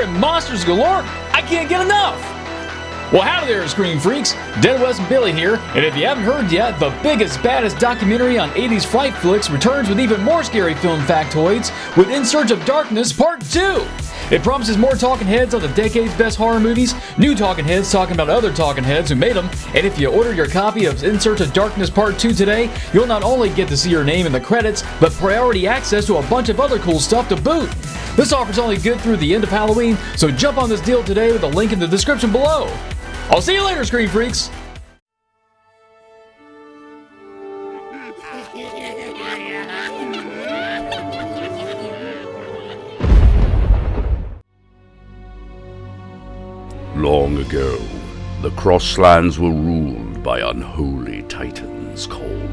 and monsters galore, I can't get enough! Well, howdy there, Scream Freaks! Deadwest and Billy here, and if you haven't heard yet, the biggest, baddest documentary on 80s fright flicks returns with even more scary film factoids with In Search of Darkness Part 2! It promises more talking heads on the decade's best horror movies, new talking heads talking about other talking heads who made them, and if you order your copy of In Search of Darkness Part 2 today, you'll not only get to see your name in the credits, but priority access to a bunch of other cool stuff to boot. This offer's only good through the end of Halloween, so jump on this deal today with a link in the description below. I'll see you later, Scream Freaks! Long ago, the crosslands were ruled by unholy titans called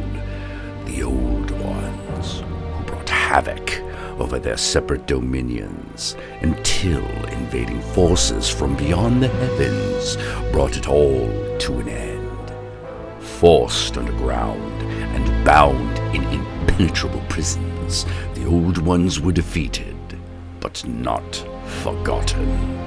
the Old Ones, who brought havoc over their separate dominions until invading forces from beyond the heavens brought it all to an end. Forced underground and bound in impenetrable prisons, the Old Ones were defeated, but not forgotten.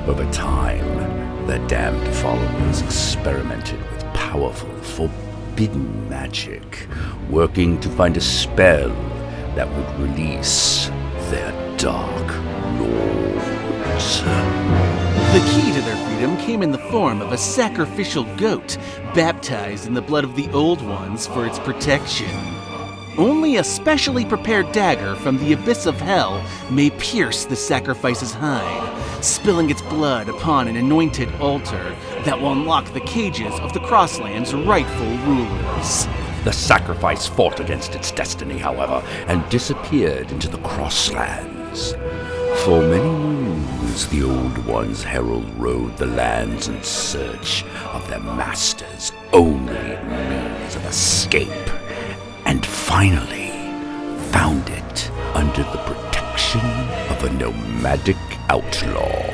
Over time, their damned followers experimented with powerful, forbidden magic, working to find a spell that would release their dark lords. The key to their freedom came in the form of a sacrificial goat, baptized in the blood of the Old Ones for its protection. Only a specially prepared dagger from the abyss of hell may pierce the sacrifice's hide, spilling its blood upon an anointed altar that will unlock the cages of the Crosslands' rightful rulers. The sacrifice fought against its destiny, however, and disappeared into the Crosslands. For many moons, the Old Ones' herald rode the lands in search of their master's only means of escape, and finally found it under the protection of a nomadic outlaw.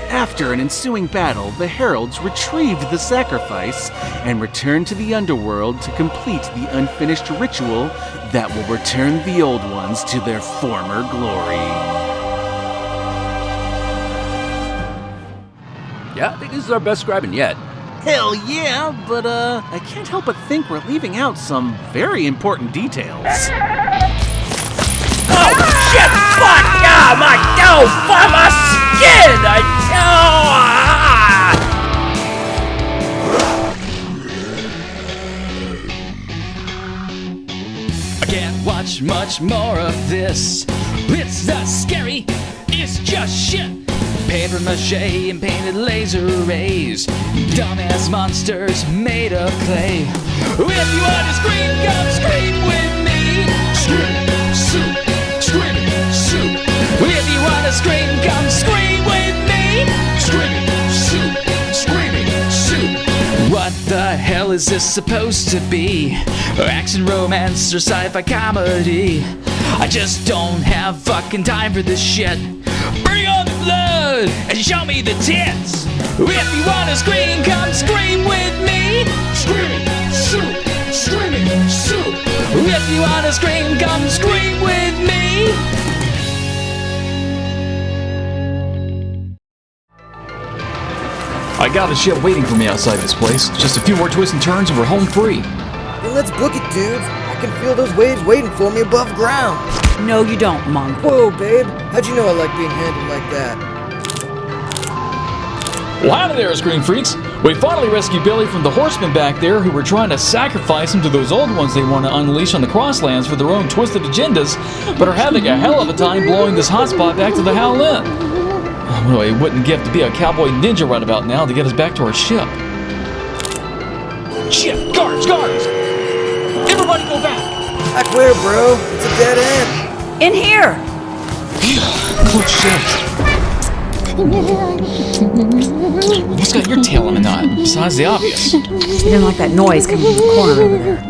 After an ensuing battle, the heralds retrieved the sacrifice and returned to the underworld to complete the unfinished ritual that will return the Old Ones to their former glory. Yeah, I think this is our best scribing yet. Hell yeah, but I can't help but think we're leaving out some very important details. Oh shit! Fuck! Oh my god! Fuck my skin! I can't watch much more of this. It's not scary, it's just shit. Paper mache and painted laser rays, dumbass monsters made of clay. If you want to scream, come scream with me. Scream, soup, scream, soup. If you want to scream, come scream with me. Screaming soup, screaming soup. What the hell is this supposed to be? Action, romance, or sci-fi comedy? I just don't have fucking time for this shit. Bring on the blood and show me the tits. If you wanna scream, come scream with me. Screaming soup, screaming soup. If you wanna scream, come scream with me. I got a ship waiting for me outside this place. Just a few more twists and turns and we're home free. Then let's book it, dudes. I can feel those waves waiting for me above ground. No, you don't, Monk. Whoa, babe. How'd you know I like being handled like that? Well, howdy there, Scream Freaks. We finally rescued Billy from the horsemen back there who were trying to sacrifice him to those old ones they want to unleash on the Crosslands for their own twisted agendas, but are having a hell of a time blowing this hotspot back to the Howling. Well, it wouldn't give to be a cowboy ninja right about now to get us back to our ship. Shit! Guards! Guards! Everybody go back! Back where, bro? It's a dead end. In here! Good shit. What's got your tail in a knot, besides the obvious? You didn't like that noise coming from the corner over there.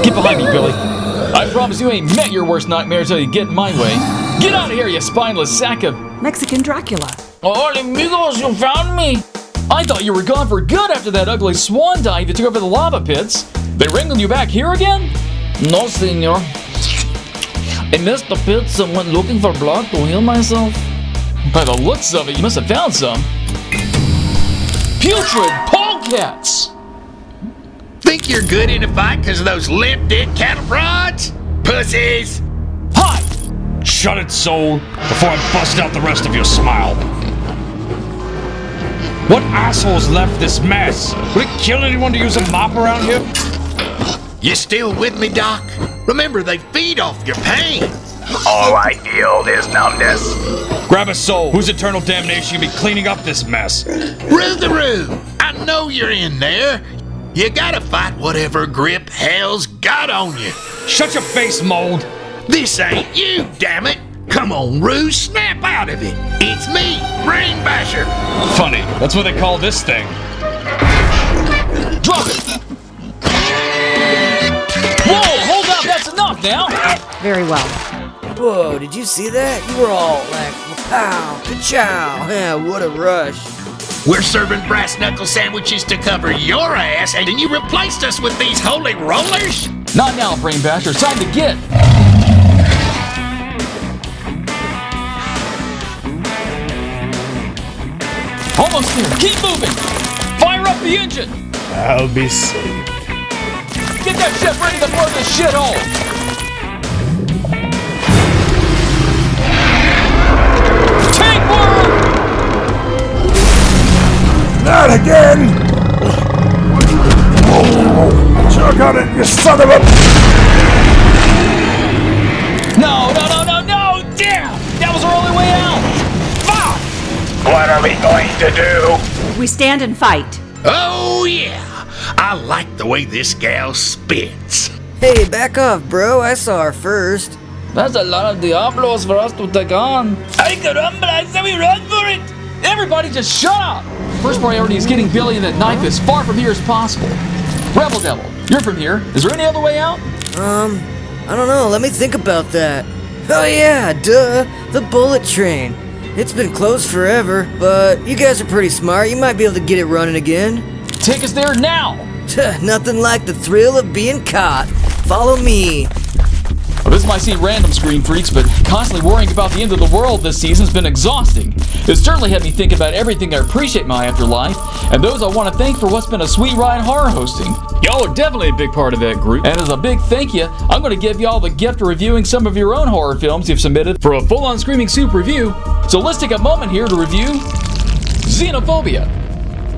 Get behind me, Billy. I promise you ain't met your worst nightmare till you get in my way. Get out of here, you spineless sack of... Mexican Dracula. Hola, amigos, you found me. I thought you were gone for good after that ugly swan dive that took over the lava pits. They wrangled you back here again? No, senor. I missed the pits and went looking for blood to heal myself. By the looks of it, you must have found some. Putrid polecats! Think you're good in a fight because of those limp-dick cattle prods? Pussies! Hi! Shut it, soul, before I bust out the rest of your smile. What assholes left this mess? Would it kill anyone to use a mop around here? You still with me, Doc? Remember, they feed off your pain. All I feel is numbness. Grab a soul whose eternal damnation can be cleaning up this mess. Roo-the-roo! I know you're in there. You gotta fight whatever grip hell's got on you. Shut your face, mold. This ain't you, damn it! Come on, Roo, snap out of it. It's me, Brain Basher. Funny, that's what they call this thing. Drop it! Whoa, hold up, that's enough now! Very well. Whoa, did you see that? You were all like, pow, ka-chow. Yeah, what a rush. We're serving brass knuckle sandwiches to cover your ass, and then you replaced us with these holy rollers? Not now, Brain Basher, it's time to get! Almost there, keep moving! Fire up the engine! I'll be saved. Get that ship ready to blow this shithole! Tapeworm! Not again! Chug on it, you son of a... No! Damn! That was our only way out! Fuck! What are we going to do? We stand and fight. Oh, yeah. I like the way this gal spits. Hey, back off, bro. I saw her first. That's a lot of Diablos for us to take on. Ay caramba, I said we run for it! Everybody just shut up! First priority is getting Billy and that knife as far from here as possible. Rebel Devil, you're from here. Is there any other way out? I don't know. Let me think about that. Oh yeah, duh. The bullet train. It's been closed forever, but you guys are pretty smart. You might be able to get it running again. Take us there now! Nothing like the thrill of being caught. Follow me. Well, this might seem random, Screen Freaks, but constantly worrying about the end of the world this season's been exhausting. It certainly had me thinking about everything I appreciate in my afterlife, and those I want to thank for what's been a sweet ride horror hosting. Y'all are definitely a big part of that group, and as a big thank you, I'm going to give y'all the gift of reviewing some of your own horror films you've submitted for a full-on Screaming Soup review. So let's take a moment here to review Xenophobia.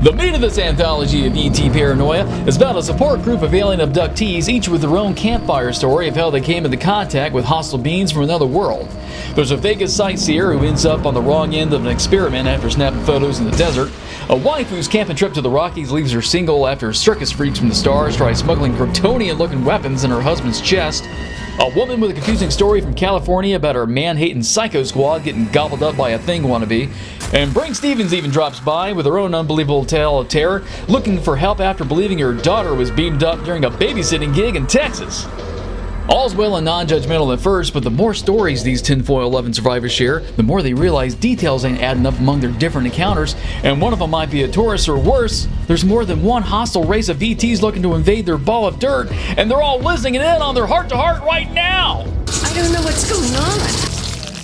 The meat of this anthology of ET paranoia is about a support group of alien abductees, each with their own campfire story of how they came into contact with hostile beings from another world. There's a Vegas sightseer who ends up on the wrong end of an experiment after snapping photos in the desert. A wife whose camping trip to the Rockies leaves her single after circus freaks from the stars try smuggling Kryptonian-looking weapons in her husband's chest. A woman with a confusing story from California about her man-hating psycho squad getting gobbled up by a thing wannabe. And Brain Stevens even drops by with her own unbelievable tale of terror, looking for help after believing her daughter was beamed up during a babysitting gig in Texas. All's well and non-judgmental at first, but the more stories these tinfoil 11 survivors share, the more they realize details ain't adding up among their different encounters, and one of them might be a tourist, or worse, there's more than one hostile race of ETs looking to invade their ball of dirt, and they're all listening in on their heart-to-heart right now! I don't know what's going on.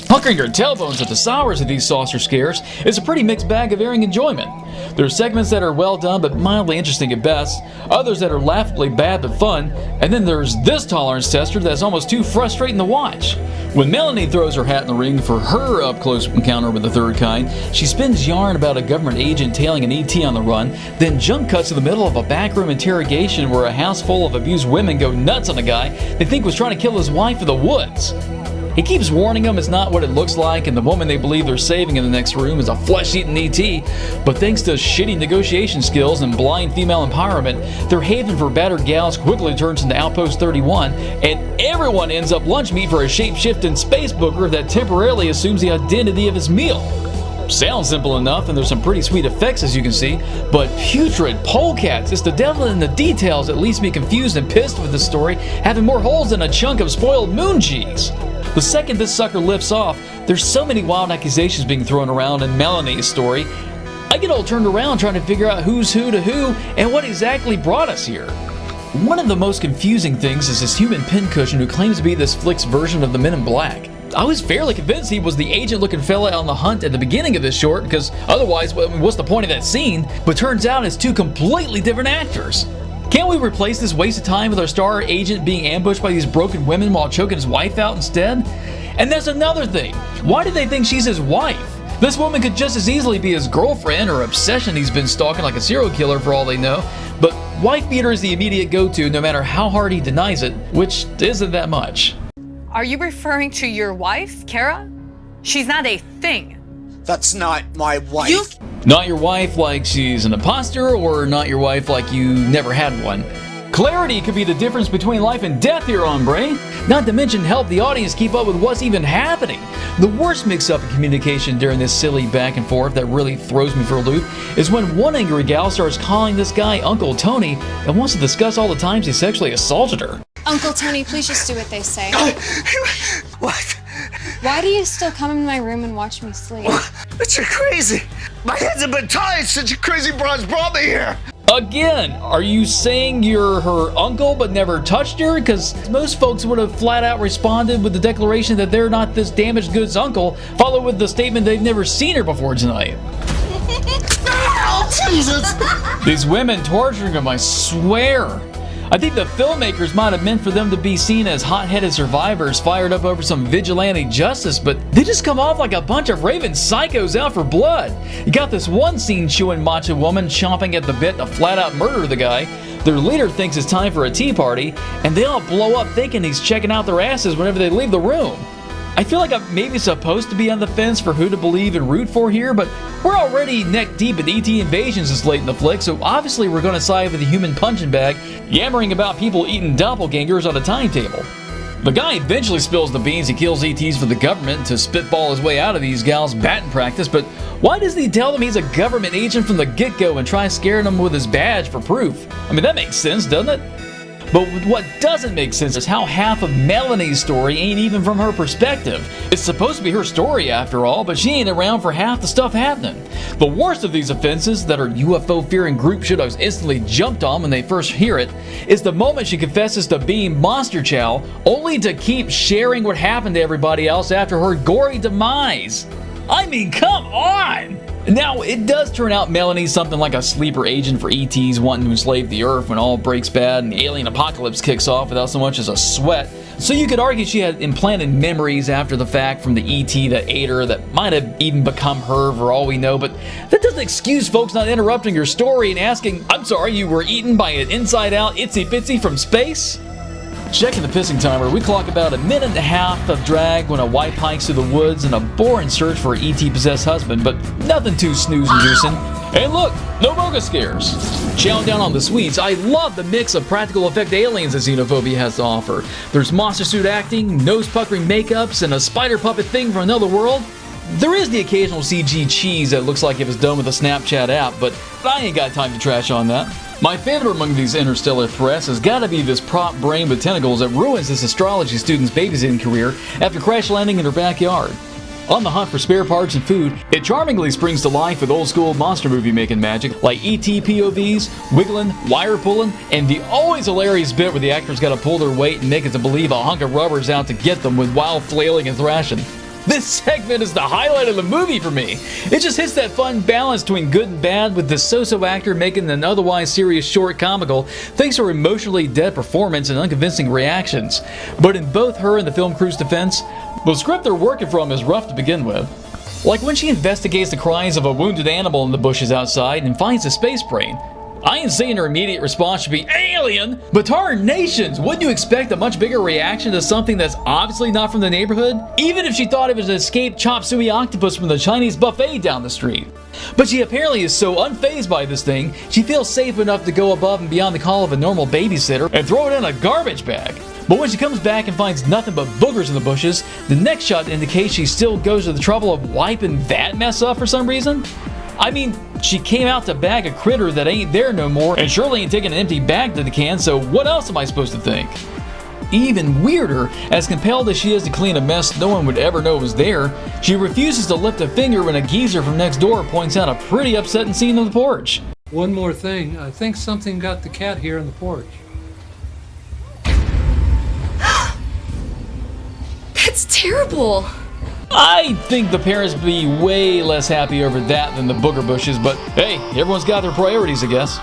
Hunkering your tailbones at the sours of these saucer scares is a pretty mixed bag of varying enjoyment. There are segments that are well done but mildly interesting at best, others that are laughably bad but fun, and then there's this tolerance tester that's almost too frustrating to watch. When Melanie throws her hat in the ring for her up-close encounter with the third kind, she spins yarn about a government agent tailing an ET on the run, then jump cuts to the middle of a backroom interrogation where a house full of abused women go nuts on a guy they think was trying to kill his wife in the woods. He keeps warning them it's not what it looks like, and the woman they believe they're saving in the next room is a flesh-eating ET. But thanks to shitty negotiation skills and blind female empowerment, their haven for battered gals quickly turns into Outpost 31, and everyone ends up lunch meat for a shape-shifting space booger that temporarily assumes the identity of his meal. Sounds simple enough, and there's some pretty sweet effects as you can see, but putrid polecats, it's the devil in the details that leaves me confused and pissed with this story, having more holes than a chunk of spoiled moon cheese. The second this sucker lifts off, there's so many wild accusations being thrown around in Melanie's story, I get all turned around trying to figure out who's who to who and what exactly brought us here. One of the most confusing things is this human pincushion who claims to be this flick's version of the Men in Black. I was fairly convinced he was the agent-looking fella on the hunt at the beginning of this short, because otherwise, what's the point of that scene? But turns out it's two completely different actors. Can't we replace this waste of time with our star agent being ambushed by these broken women while choking his wife out instead? And there's another thing. Why do they think she's his wife? This woman could just as easily be his girlfriend or obsession he's been stalking like a serial killer for all they know. But wife beater is the immediate go-to no matter how hard he denies it, which isn't that much. Are you referring to your wife, Kara? She's not a thing. That's not my wife. Not your wife like she's an imposter, or not your wife like you never had one. Clarity could be the difference between life and death here, hombre. Not to mention help the audience keep up with what's even happening. The worst mix-up in communication during this silly back and forth that really throws me for a loop is when one angry gal starts calling this guy Uncle Tony and wants to discuss all the times he sexually assaulted her. Uncle Tony, please just do what they say. What? Why do you still come in my room and watch me sleep? But you're crazy. My hands have been tied since you crazy broads brought me here. Again, are you saying you're her uncle but never touched her? Because most folks would have flat out responded with the declaration that they're not this damaged goods uncle, followed with the statement they've never seen her before tonight. Oh, Jesus! These women torturing him, I swear. I think the filmmakers might have meant for them to be seen as hot-headed survivors fired up over some vigilante justice, but they just come off like a bunch of raving psychos out for blood. You got this one scene chewing macho woman chomping at the bit to flat-out murder the guy. Their leader thinks it's time for a tea party, and they all blow up thinking he's checking out their asses whenever they leave the room. I feel like I'm maybe supposed to be on the fence for who to believe and root for here, but we're already neck deep in ET invasions this late in the flick, so obviously we're going to side with the human punching bag, yammering about people eating doppelgangers on a timetable. The guy eventually spills the beans he kills ETs for the government to spitball his way out of these gals' batting practice, but why doesn't he tell them he's a government agent from the get-go and try scaring them with his badge for proof? I mean, that makes sense, doesn't it? But what doesn't make sense is how half of Melanie's story ain't even from her perspective. It's supposed to be her story after all, but she ain't around for half the stuff happening. The worst of these offenses that our UFO-fearing group should have instantly jumped on when they first hear it is the moment she confesses to being Monster Chow, only to keep sharing what happened to everybody else after her gory demise. I mean, come on! Now, it does turn out Melanie's something like a sleeper agent for ETs wanting to enslave the Earth when all breaks bad and the alien apocalypse kicks off without so much as a sweat. So you could argue she had implanted memories after the fact from the ET that ate her that might have even become her for all we know, but that doesn't excuse folks not interrupting your story and asking, I'm sorry, you were eaten by an inside-out itsy-bitsy from space? Checking the pissing timer, we clock about a minute and a half of drag when a wife hikes through the woods in a boring search for her ET-possessed husband, but nothing too snooze-inducing. And look, no bogus scares. Chowing down on the sweets, I love the mix of practical effect aliens that Xenophobia has to offer. There's monster suit acting, nose-puckering makeups, and a spider puppet thing from another world. There is the occasional CG cheese that looks like it was done with a Snapchat app, but I ain't got time to trash on that. My favorite among these interstellar threats has got to be this prop brain with tentacles that ruins this astrology student's babysitting career after crash landing in her backyard. On the hunt for spare parts and food, it charmingly springs to life with old school monster movie making magic like ET POVs, wiggling, wire pulling, and the always hilarious bit where the actors got to pull their weight and make it to believe a hunk of rubber's out to get them with wild flailing and thrashing. This segment is the highlight of the movie for me. It just hits that fun balance between good and bad with the so-so actor making an otherwise serious short comical thanks to her emotionally dead performance and unconvincing reactions. But in both her and the film crew's defense, the script they're working from is rough to begin with. Like when she investigates the cries of a wounded animal in the bushes outside and finds a space brain. I ain't saying her immediate response should be alien, but tarnations, wouldn't you expect a much bigger reaction to something that's obviously not from the neighborhood? Even if she thought it was an escaped chop suey octopus from the Chinese buffet down the street. But she apparently is so unfazed by this thing, she feels safe enough to go above and beyond the call of a normal babysitter and throw it in a garbage bag. But when she comes back and finds nothing but boogers in the bushes, the next shot indicates she still goes to the trouble of wiping that mess up for some reason. I mean, she came out to bag a critter that ain't there no more and surely ain't taking an empty bag to the can, so what else am I supposed to think? Even weirder, as compelled as she is to clean a mess no one would ever know was there, she refuses to lift a finger when a geezer from next door points out a pretty upsetting scene on the porch. One more thing, I think something got the cat here on the porch. That's terrible. I think the parents would be way less happy over that than the booger bushes, but hey, everyone's got their priorities, I guess.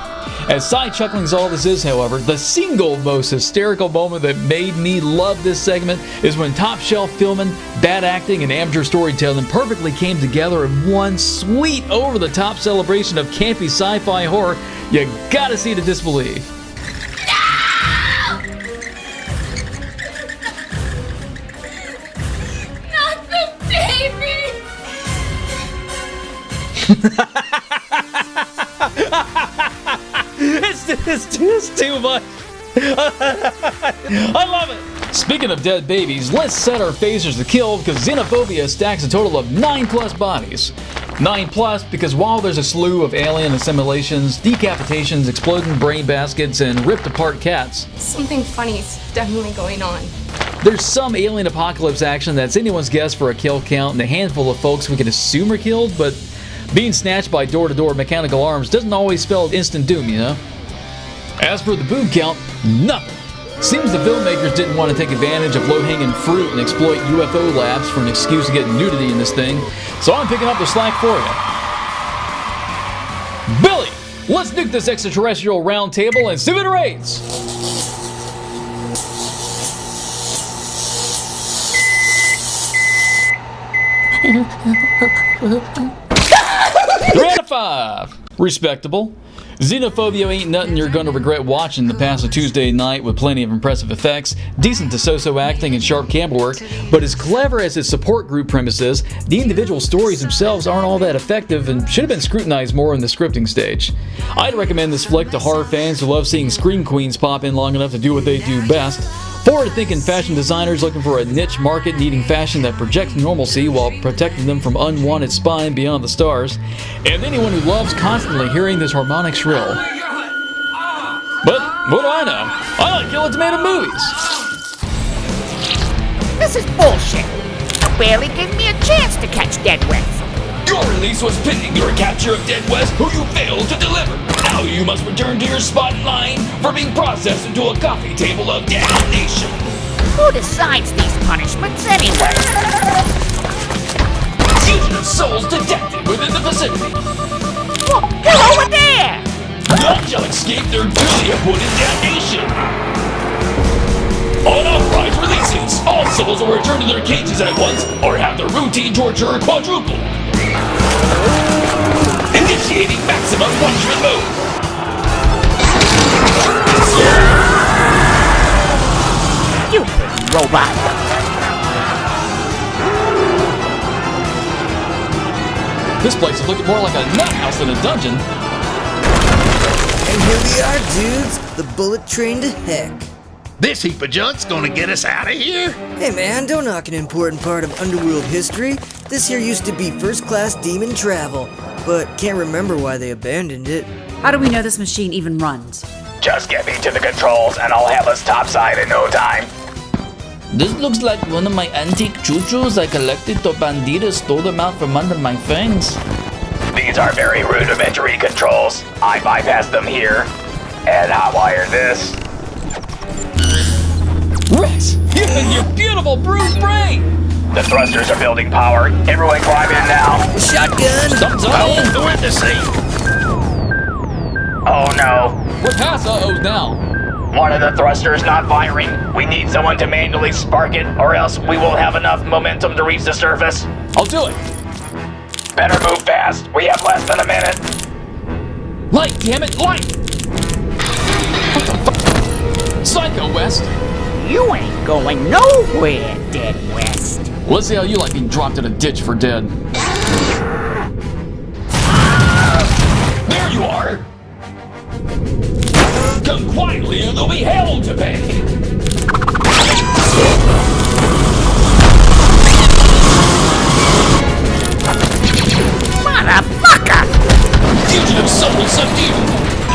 As side-chuckling as all this is, however, the single most hysterical moment that made me love this segment is when top-shelf filming, bad acting, and amateur storytelling perfectly came together in one sweet, over-the-top celebration of campy sci-fi horror. You gotta see to disbelieve. It's too much. I love it. Speaking of dead babies, let's set our phasers to kill because Xenophobia stacks a total of 9+ bodies. 9+ because while there's a slew of alien assimilations, decapitations, exploding brain baskets, and ripped apart cats, Something funny is definitely going on. there's some alien apocalypse action that's anyone's guess for a kill count and a handful of folks we can assume are killed, but being snatched by door-to-door mechanical arms doesn't always spell instant doom, you know? As for the boob count, nothing. Seems the filmmakers didn't want to take advantage of low-hanging fruit and exploit UFO labs for an excuse to get nudity in this thing, so I'm picking up the slack for you. Billy, let's nuke this extraterrestrial round table and see what it rates. Three out of 5. Respectable. Xenophobia ain't nothing you're gonna regret watching to pass a Tuesday night with plenty of impressive effects, decent to so-so acting, and sharp camera work, but as clever as its support group premise is, the individual stories themselves aren't all that effective and should have been scrutinized more in the scripting stage. I'd recommend this flick to horror fans who love seeing scream queens pop in long enough to do what they do best, forward-thinking fashion designers looking for a niche market needing fashion that projects normalcy while protecting them from unwanted spying beyond the stars, and anyone who loves constantly hearing this harmonic shrill. But what do I know? I like illegitimate movies. This is bullshit. You barely gave me a chance to catch Deadwest. Your release was pending your capture of Deadwest, who you failed to deliver. Now you must return to your spot in line for being processed into a coffee table of damnation. Who decides these punishments anyway? Fugitive souls detected within the vicinity. Whoa, they're over there! None shall escape their duly appointed damnation. Unauthorized releases. All souls will return to their cages at once or have their routine torture quadrupled. Initiating maximum punishment mode. You robot. This place is looking more like a nut house than a dungeon. And here we are, dudes. The bullet train to heck. This heap of junk's gonna get us out of here? Hey man, don't knock an important part of underworld history. This here used to be first-class demon travel, but can't remember why they abandoned it. How do we know this machine even runs? Just get me to the controls and I'll have us topside in no time. This looks like one of my antique choo-choos I collected till banditas stole them out from under my fangs. These are very rudimentary controls. I bypassed them here and hotwired this. Rex, you and your beautiful bruised brain! The thrusters are building power. Everyone climb in now. Shotgun! Thumbs up! I want to witness it. Oh no. We're past uh-ohs now. One of the thrusters not firing. We need someone to manually spark it or else we won't have enough momentum to reach the surface. I'll do it. Better move fast. We have less than a minute. Light, damn it, light! What the fuck? Psycho West! You ain't going nowhere, Deadwest. Let's see how you like being dropped in a ditch for dead. There you are. Come quietly or there'll be hell to pay. Motherfucker! Fugitive soul subdued.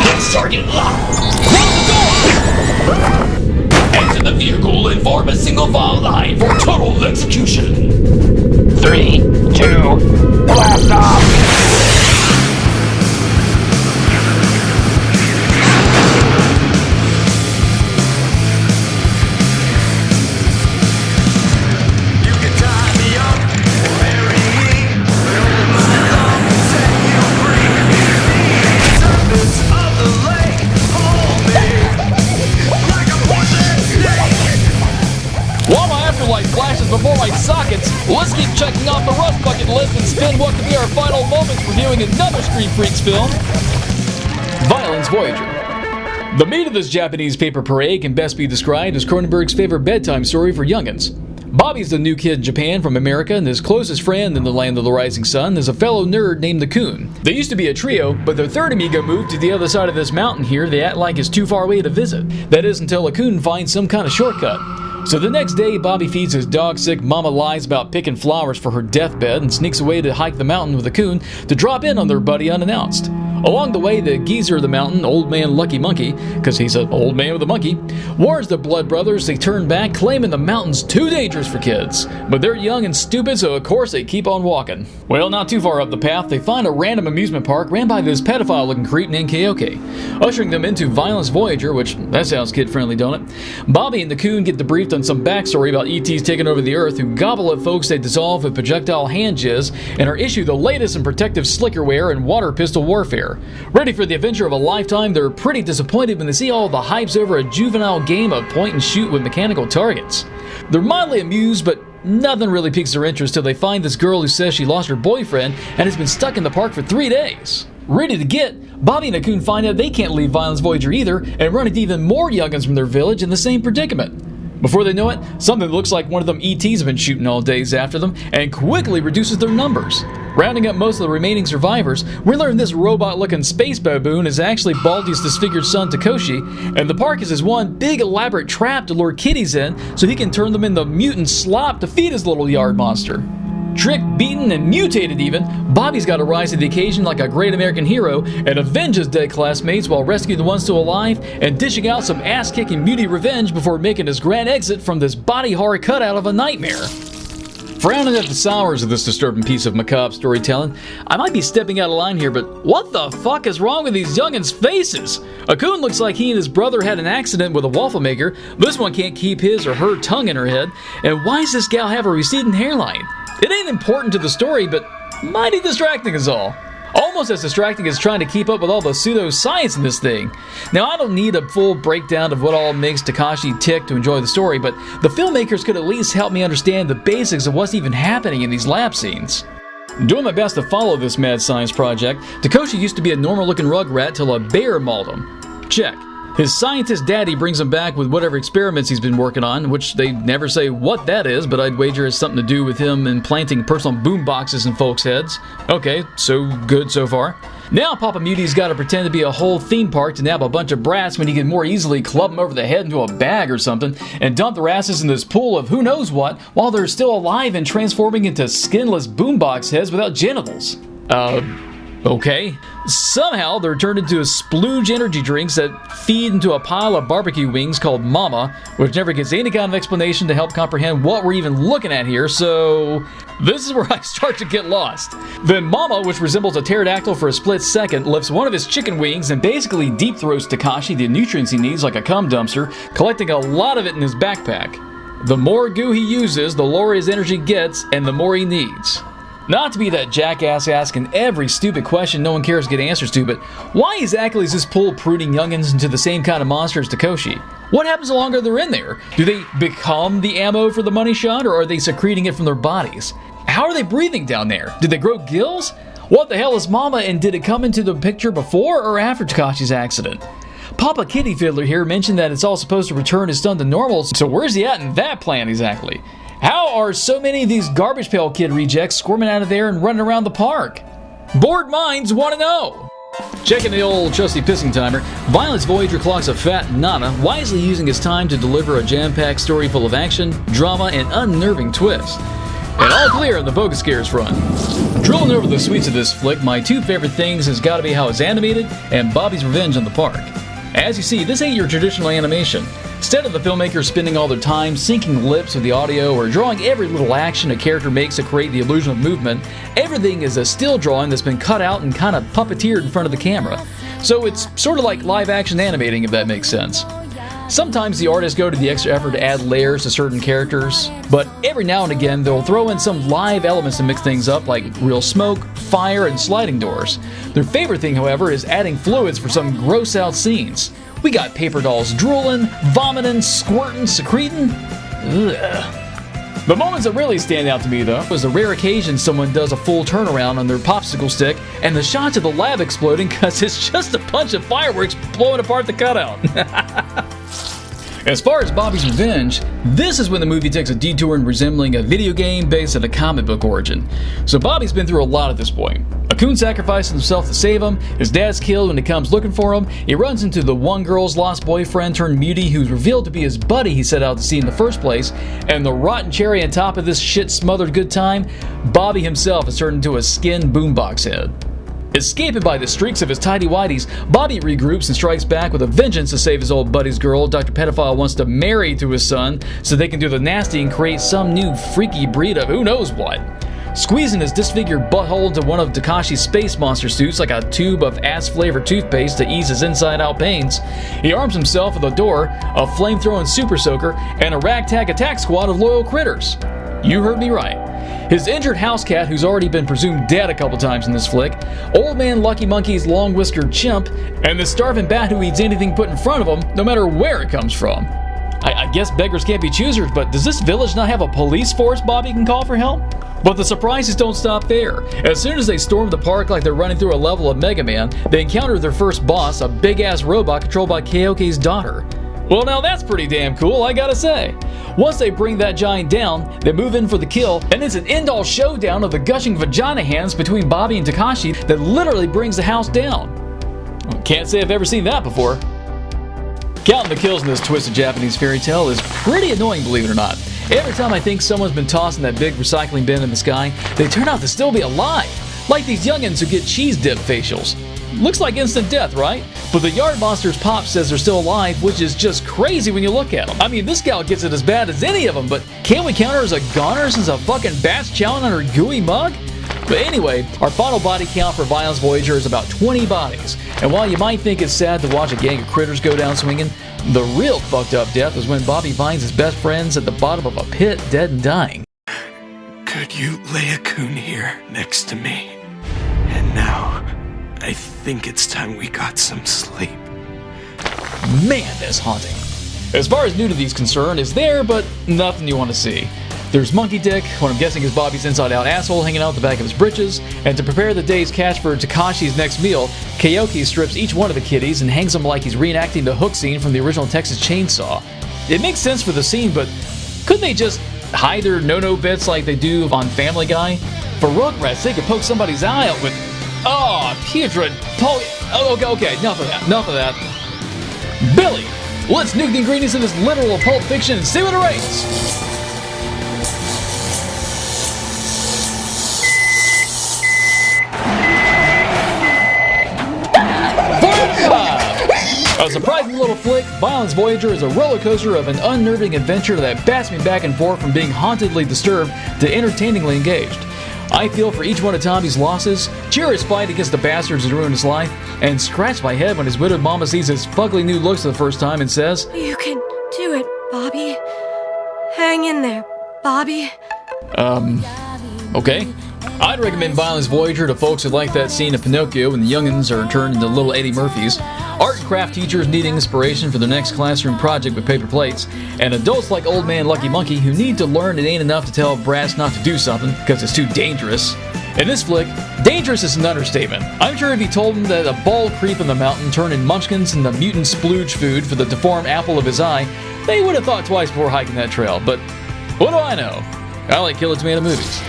Next target locked. Close the door. Enter the vehicle and form a single file line for total execution. 3, 2, blast off! While my afterlife flashes before my sockets, let's keep checking off the Rust Bucket list and spend what could be our final moments reviewing another Screen Freaks film, Violence Voyager. The meat of this Japanese paper parade can best be described as Cronenberg's favorite bedtime story for youngins. Bobby's the new kid in Japan from America, and his closest friend in the land of the rising sun is a fellow nerd named the Coon. They used to be a trio, but their third amigo moved to the other side of this mountain here they act like it's too far away to visit. That is until the Coon finds some kind of shortcut. So the next day, Bobby feeds his dog-sick mama lies about picking flowers for her deathbed and sneaks away to hike the mountain with the Coon to drop in on their buddy unannounced. Along the way, the geezer of the mountain, Old Man Lucky Monkey, because he's an old man with a monkey, warns the Blood Brothers they turn back, claiming the mountain's too dangerous for kids. But they're young and stupid, so of course they keep on walking. Well, not too far up the path, they find a random amusement park ran by this pedophile-looking creep named Keoke, ushering them into Violence Voyager, which, that sounds kid-friendly, don't it? Bobby and the Coon get debriefed on some backstory about ETs taking over the Earth who gobble at folks they dissolve with projectile hand jizz and are issued the latest in protective slickerware and water pistol warfare. Ready for the adventure of a lifetime, they're pretty disappointed when they see all the hypes over a juvenile game of point and shoot with mechanical targets. They're mildly amused, but nothing really piques their interest till they find this girl who says she lost her boyfriend and has been stuck in the park for 3 days. Ready to get, Bobby and the Coon find out they can't leave Violence Voyager either and run into even more youngins from their village in the same predicament. Before they know it, something that looks like one of them ETs have been shooting all days after them and quickly reduces their numbers. Rounding up most of the remaining survivors, we learn this robot-looking space baboon is actually Baldy's disfigured son Takoshi, and the park is his one big elaborate trap to lure kiddies in so he can turn them into mutant slop to feed his little yard monster. Tricked, beaten, and mutated even, Bobby's got to rise to the occasion like a great American hero and avenge his dead classmates while rescuing the ones still alive and dishing out some ass-kicking muty revenge before making his grand exit from this body horror cutout of a nightmare. Frowning at the sours of this disturbing piece of macabre storytelling, I might be stepping out of line here, but what the fuck is wrong with these youngins' faces? A Coon looks like he and his brother had an accident with a waffle maker. This one can't keep his or her tongue in her head. And why does this gal have a receding hairline? It ain't important to the story, but mighty distracting is all. Almost as distracting as trying to keep up with all the pseudo-science in this thing. Now, I don't need a full breakdown of what all makes Takashi tick to enjoy the story, but the filmmakers could at least help me understand the basics of what's even happening in these lab scenes. Doing my best to follow this mad science project, Takoshi used to be a normal-looking rugrat till a bear mauled him. Check. His scientist daddy brings him back with whatever experiments he's been working on, which they never say what that is, but I'd wager has something to do with him implanting personal boomboxes in folks' heads. Okay, so good so far. Now Papa Muti's got to pretend to be a whole theme park to nab a bunch of brats when he can more easily club them over the head into a bag or something and dump their asses in this pool of who knows what while they're still alive and transforming into skinless boombox heads without genitals. Okay. Somehow they're turned into a splooge energy drinks that feed into a pile of barbecue wings called Mama, which never gets any kind of explanation to help comprehend what we're even looking at here, so this is where I start to get lost. Then Mama, which resembles a pterodactyl for a split second, lifts one of his chicken wings and basically deep throats Takashi the nutrients he needs like a cum dumpster, collecting a lot of it in his backpack. The more goo he uses, the lower his energy gets and the more he needs. Not to be that jackass asking every stupid question no one cares to get answers to, but why exactly is this pool pruning youngins into the same kind of monster as Takoshi? What happens the longer they're in there? Do they become the ammo for the money shot, or are they secreting it from their bodies? How are they breathing down there? Did they grow gills? What the hell is Mama, and did it come into the picture before or after Takashi's accident? Papa Kitty Fiddler here mentioned that it's all supposed to return his son to normal, so where's he at in that plan exactly? How are so many of these garbage pail kid rejects squirming out of there and running around the park? Bored minds want to know. Checking the old trusty pissing timer, Violence Voyager clocks a fat nana, wisely using his time to deliver a jam-packed story full of action, drama, and unnerving twists. And all clear on the bogus scares front. Drilling over the sweets of this flick, my two favorite things has got to be how it's animated and Bobby's revenge on the park. As you see, this ain't your traditional animation. Instead of the filmmakers spending all their time syncing lips with the audio or drawing every little action a character makes to create the illusion of movement, everything is a still drawing that's been cut out and kind of puppeteered in front of the camera. So it's sort of like live action animating, if that makes sense. Sometimes the artists go to the extra effort to add layers to certain characters, but every now and again they'll throw in some live elements to mix things up, like real smoke, fire, and sliding doors. Their favorite thing, however, is adding fluids for some gross out scenes. We got paper dolls drooling, vomiting, squirting, secreting. Ugh. The moments that really stand out to me, though, was the rare occasion someone does a full turnaround on their popsicle stick, and the shots of the lab exploding because it's just a bunch of fireworks blowing apart the cutout. As far as Bobby's revenge, this is when the movie takes a detour in resembling a video game based on a comic book origin. So Bobby's been through a lot at this point. A coon sacrifices himself to save him, his dad's killed when he comes looking for him, he runs into the one girl's lost boyfriend turned mutie who's revealed to be his buddy he set out to see in the first place, and the rotten cherry on top of this shit-smothered good time, Bobby himself is turned into a skin boombox head. Escaping by the streaks of his tighty-whities, Bobby regroups and strikes back with a vengeance to save his old buddy's girl Dr. Pedophile wants to marry to his son so they can do the nasty and create some new freaky breed of who knows what. Squeezing his disfigured butthole into one of Takashi's space monster suits like a tube of ass-flavored toothpaste to ease his inside-out pains, he arms himself with a door, a flame-throwing super soaker, and a ragtag attack squad of loyal critters. You heard me right. His injured house cat, who's already been presumed dead a couple times in this flick, Old Man Lucky Monkey's long-whiskered chimp, and the starving bat who eats anything put in front of him, no matter where it comes from. I guess beggars can't be choosers, but does this village not have a police force Bobby can call for help? But the surprises don't stop there. As soon as they storm the park like they're running through a level of Mega Man, they encounter their first boss, a big-ass robot controlled by Keoke's daughter. Well, now that's pretty damn cool, I gotta say. Once they bring that giant down, they move in for the kill, and it's an end-all showdown of the gushing vagina hands between Bobby and Takashi that literally brings the house down. Can't say I've ever seen that before. Counting the kills in this twisted Japanese fairy tale is pretty annoying, believe it or not. Every time I think someone's been tossed in that big recycling bin in the sky, they turn out to still be alive. Like these youngins who get cheese dip facials. Looks like instant death, right? But the Yard Monster's pop says they're still alive, which is just crazy when you look at them. I mean, this gal gets it as bad as any of them, but can't we count her as a goner since a fucking bat's chowing on her gooey mug? But anyway, our final body count for Violence Voyager is about 20 bodies. And while you might think it's sad to watch a gang of critters go down swinging, the real fucked up death is when Bobby finds his best friends at the bottom of a pit, dead and dying. Could you lay a coon here next to me? And now, I think it's time we got some sleep. Man, that's haunting. As far as nudity is concerned, it's there, but nothing you want to see. There's Monkey Dick, what I'm guessing is Bobby's inside-out asshole hanging out the back of his britches, and to prepare the day's catch for Takashi's next meal, Keoke strips each one of the kitties and hangs them like he's reenacting the hook scene from the original Texas Chainsaw. It makes sense for the scene, but couldn't they just hide their no-no bits like they do on Family Guy? For Rugrats, they could poke somebody's eye out with... putrid... Okay, enough of that. Billy, let's nuke the ingredients of this literal Pulp Fiction and see what it rates! A surprising little flick, Violence Voyager is a roller coaster of an unnerving adventure that bats me back and forth from being hauntedly disturbed to entertainingly engaged. I feel for each one of Tommy's losses, cheer his fight against the bastards that ruined his life, and scratch my head when his widowed mama sees his fugly new looks for the first time and says, "You can do it, Bobby. Hang in there, Bobby." Okay. I'd recommend Violence Voyager to folks who like that scene of Pinocchio when the youngins are turned into little Eddie Murphys, art and craft teachers needing inspiration for their next classroom project with paper plates, and adults like Old Man Lucky Monkey who need to learn it ain't enough to tell brass not to do something because it's too dangerous. In this flick, dangerous is an understatement. I'm sure if you told them that a bald creep in the mountain turned in munchkins into mutant splooge food for the deformed apple of his eye, they would have thought twice before hiking that trail, but what do I know? I like Killer Tomato movies.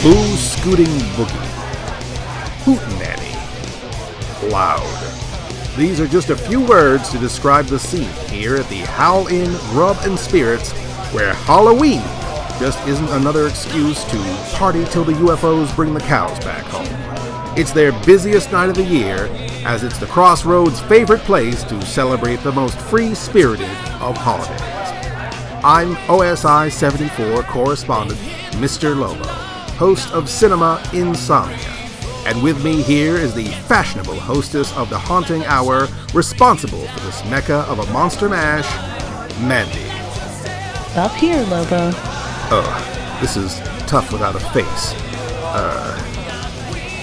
Boo Scooting Boogie, Hootenanny, Loud. These are just a few words to describe the scene here at the Howling Rub and Spirits, where Halloween just isn't another excuse to party till the UFOs bring the cows back home. It's their busiest night of the year, as it's the Crossroads' favorite place to celebrate the most free-spirited of holidays. I'm OSI 74 correspondent Mr. Lobo, host of Cinema Insomnia, and with me here is the fashionable hostess of the Haunting Hour, responsible for this mecca of a monster mash, Mandy. Up here, Lobo. Oh, this is tough without a face.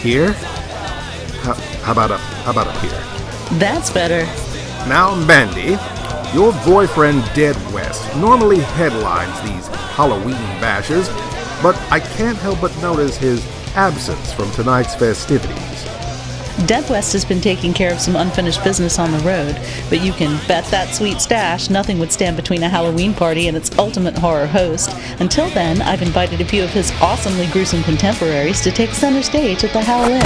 Here? How about up here? That's better. Now, Mandy, your boyfriend Deadwest normally headlines these Halloween bashes, but I can't help but notice his absence from tonight's festivities. Deadwest has been taking care of some unfinished business on the road, but you can bet that sweet stash nothing would stand between a Halloween party and its ultimate horror host. Until then, I've invited a few of his awesomely gruesome contemporaries to take center stage at the Howling.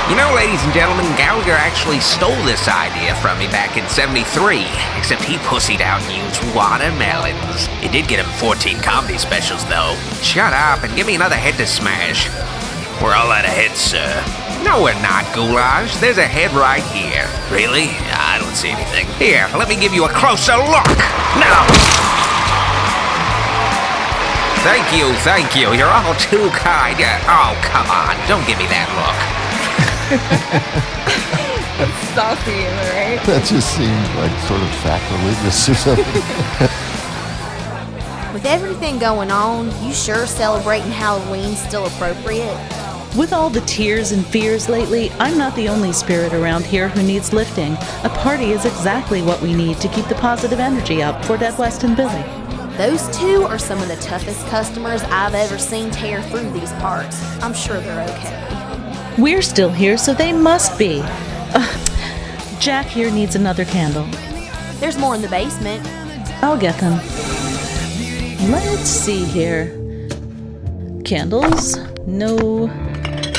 You know, ladies and gentlemen, Gallagher actually stole this idea from me back in '73, except he pussied out and used watermelons. It did get him 14 comedy specials, though. Shut up and give me another head to smash. We're all out of heads, sir. No, we're not, Goulash. There's a head right here. Really? I don't see anything. Here, let me give you a closer look. Now! Thank you. You're all too kind. Oh, come on. Don't give me that look. It's saucy, am I right? That just seems like sort of sacrilegious or something. With everything going on, you sure celebrating Halloween's still appropriate? With all the tears and fears lately, I'm not the only spirit around here who needs lifting. A party is exactly what we need to keep the positive energy up for Deadwest and Billy. Those two are some of the toughest customers I've ever seen tear through these parts. I'm sure they're okay. We're still here, so they must be. Jack here needs another candle. There's more in the basement. I'll get them. Let's see here. Candles? No.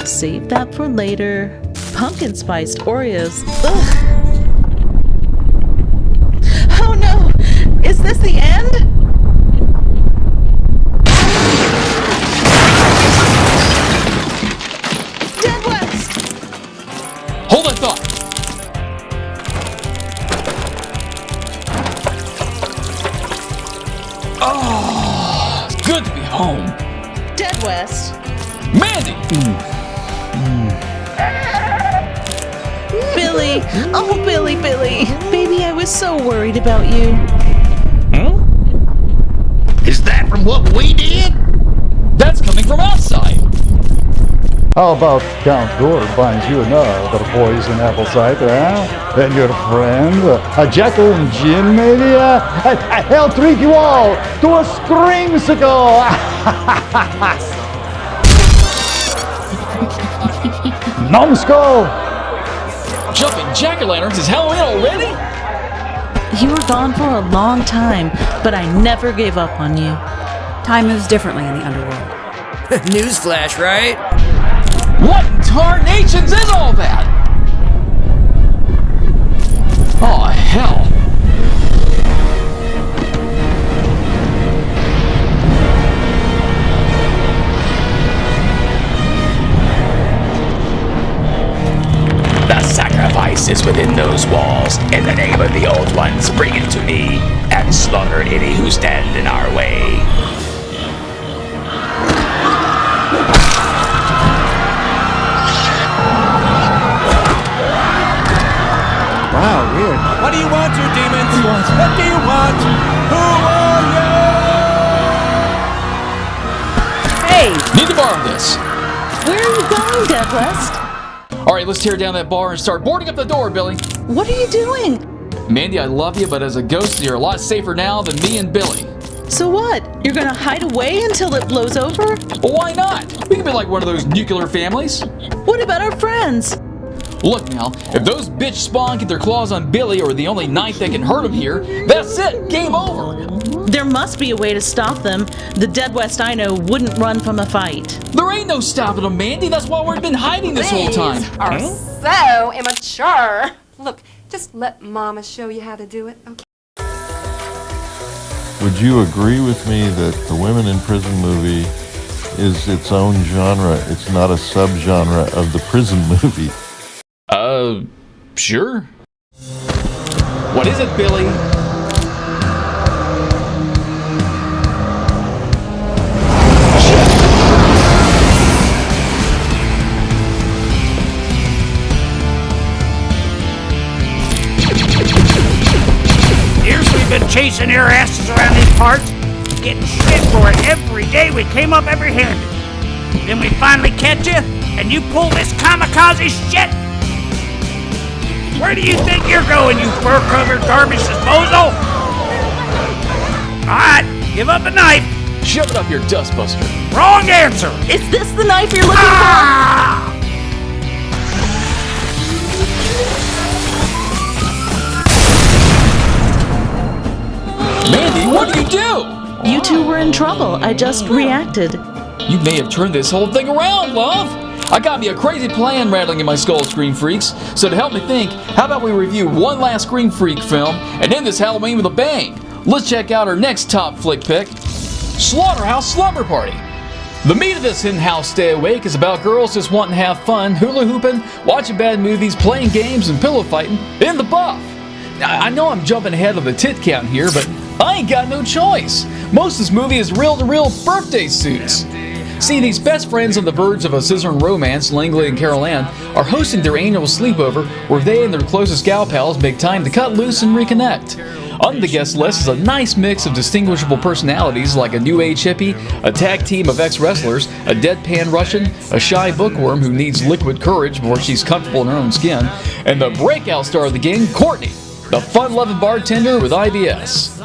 Save that for later. Pumpkin spiced Oreos. Ugh. Oh no! Is this the end? Deadwest! Hold that thought! Oh, good to be home. Deadwest. Mandy! Billy! Oh, Billy! Baby, I was so worried about you. Huh? Is that from what we did? That's coming from outside. How about Count Gord finds you another poison apple cider, huh? And your friend, a Jekyll and Jim, maybe? He'll treat you all to a screamsicle! Numbskull! Jumping jack-o'-lanterns is Halloween already? You were gone for a long time, but I never gave up on you. Time moves differently in the underworld. Newsflash, right? What in tarnations is all that? Oh, hell. The sacrifice is within those walls. In the name of the Old Ones, bring it to me, and slaughter any who stand in our way. Wow, weird. What do you want, you demons? What do you want? Who are you? Hey! Need to borrow this. Where are you going, Deadwest? Alright, let's tear down that bar and start boarding up the door, Billy. What are you doing? Mandy, I love you, but as a ghost, you're a lot safer now than me and Billy. So what? You're gonna hide away until it blows over? Well, why not? We can be like one of those nuclear families. What about our friends? Look now, if those bitch spawn get their claws on Billy or the only knife that can hurt him here, that's it, game over. There must be a way to stop them. The Deadwest I know wouldn't run from a fight. There ain't no stopping them, Mandy. That's why we've been hiding this whole time. These are so immature. Look, just let Mama show you how to do it, okay? Would you agree with me that the Women in Prison movie is its own genre? It's not a subgenre of the prison movie. Sure. What is it, Billy? Years we've been chasing your asses around these parts, getting shit for it every day we came up empty-handed. Then we finally catch you, and you pull this kamikaze shit? Where do you think you're going, you fur-covered garbage disposal? Alright, give up the knife. Shove it up your dustbuster. Wrong answer. Is this the knife you're looking for? Mandy, what did you do? You two were in trouble. I just reacted. You may have turned this whole thing around, love. I got me a crazy plan rattling in my skull, Scream Freaks. So to help me think, how about we review one last Scream Freak film and end this Halloween with a bang? Let's check out our next top flick pick, Slaughterhouse Slumber Party. The meat of this in-house stay awake is about girls just wanting to have fun, hula hooping, watching bad movies, playing games, and pillow fighting in the buff. Now, I know I'm jumping ahead of the tit count here, but I ain't got no choice. Most of this movie is reel-to-reel birthday suits. See, these best friends on the verge of a scissoring romance, Langley and Carol Ann, are hosting their annual sleepover where they and their closest gal pals make time to cut loose and reconnect. On the guest list is a nice mix of distinguishable personalities like a new age hippie, a tag team of ex-wrestlers, a deadpan Russian, a shy bookworm who needs liquid courage before she's comfortable in her own skin, and the breakout star of the gang, Courtney, the fun-loving bartender with IBS.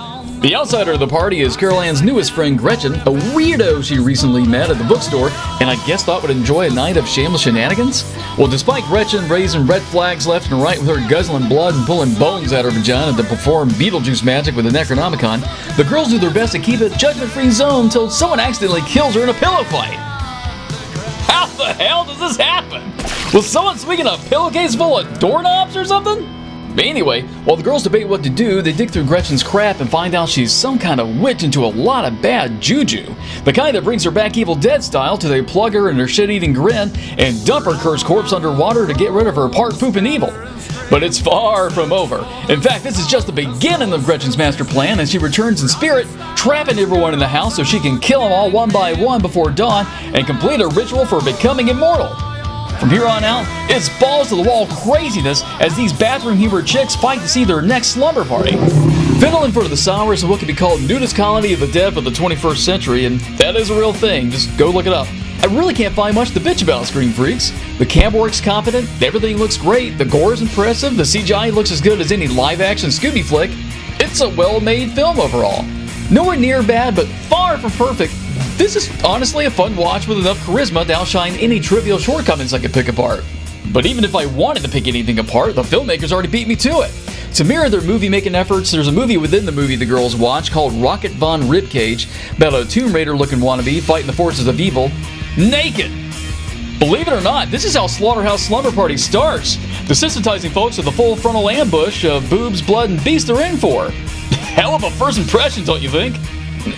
The outsider of the party is Carol Ann's newest friend, Gretchen, a weirdo she recently met at the bookstore and I guess thought would enjoy a night of shameless shenanigans. Well, despite Gretchen raising red flags left and right with her guzzling blood and pulling bones out her vagina to perform Beetlejuice magic with the Necronomicon, the girls do their best to keep it judgment-free zone until someone accidentally kills her in a pillow fight. How the hell does this happen? Was someone swinging a pillowcase full of doorknobs or something? But anyway, while the girls debate what to do, they dig through Gretchen's crap and find out she's some kind of witch into a lot of bad juju. The kind that brings her back Evil Dead style till they plug her in her shit-eating grin and dump her cursed corpse underwater to get rid of her part-pooping evil. But it's far from over. In fact, this is just the beginning of Gretchen's master plan as she returns in spirit, trapping everyone in the house so she can kill them all one by one before dawn and complete a ritual for becoming immortal. From here on out, it's balls-to-the-wall craziness as these bathroom humor chicks fight to see their next slumber party. Fiddling for the Sours is what can be called nudist colony of the dead of the 21st century, and that is a real thing. Just go look it up. I really can't find much to bitch about, Scream Freaks. The camera work's competent, everything looks great, the gore is impressive, the CGI looks as good as any live-action Scooby flick. It's a well-made film overall. Nowhere near bad, but far from perfect. This is honestly a fun watch with enough charisma to outshine any trivial shortcomings I could pick apart. But even if I wanted to pick anything apart, the filmmakers already beat me to it. To mirror their movie-making efforts, there's a movie within the movie the girls watch called Rocket Von Ribcage about a Tomb Raider-looking wannabe fighting the forces of evil naked. Believe it or not, this is how Slaughterhouse Slumber Party starts, desensitizing folks to the full frontal ambush of boobs, blood, and beast they're in for. Hell of a first impression, don't you think?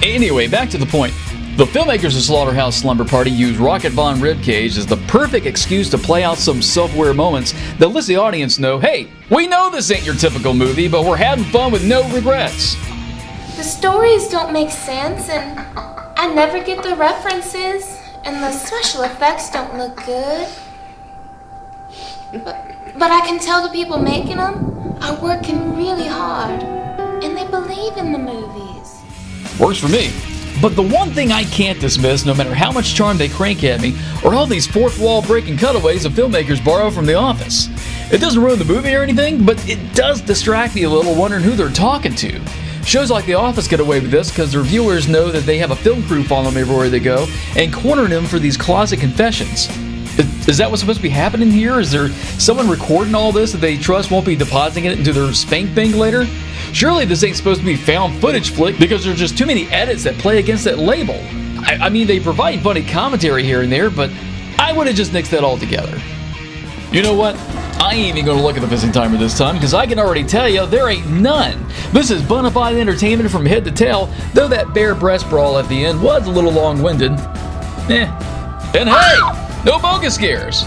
Anyway, back to the point. The filmmakers of Slaughterhouse Slumber Party use Rocket Von Ribcage as the perfect excuse to play out some self-aware moments that lets the audience know, hey, we know this ain't your typical movie, but we're having fun with no regrets. The stories don't make sense, and I never get the references, and the special effects don't look good. But I can tell the people making them are working really hard, and they believe in the movies. Works for me. But the one thing I can't dismiss, no matter how much charm they crank at me, are all these fourth wall breaking cutaways that filmmakers borrow from The Office. It doesn't ruin the movie or anything, but it does distract me a little wondering who they're talking to. Shows like The Office get away with this because their viewers know that they have a film crew following them everywhere they go and cornering them for these closet confessions. Is that what's supposed to be happening here? Is there someone recording all this that they trust won't be depositing it into their spank bank later? Surely this ain't supposed to be found footage flick because there's just too many edits that play against that label. I mean, they provide funny commentary here and there, but I would have just nixed that altogether. You know what? I ain't even going to look at the missing timer this time because I can already tell you there ain't none. This is bona fide entertainment from head to tail, though that bare breast brawl at the end was a little long-winded. And hey, no bogus scares.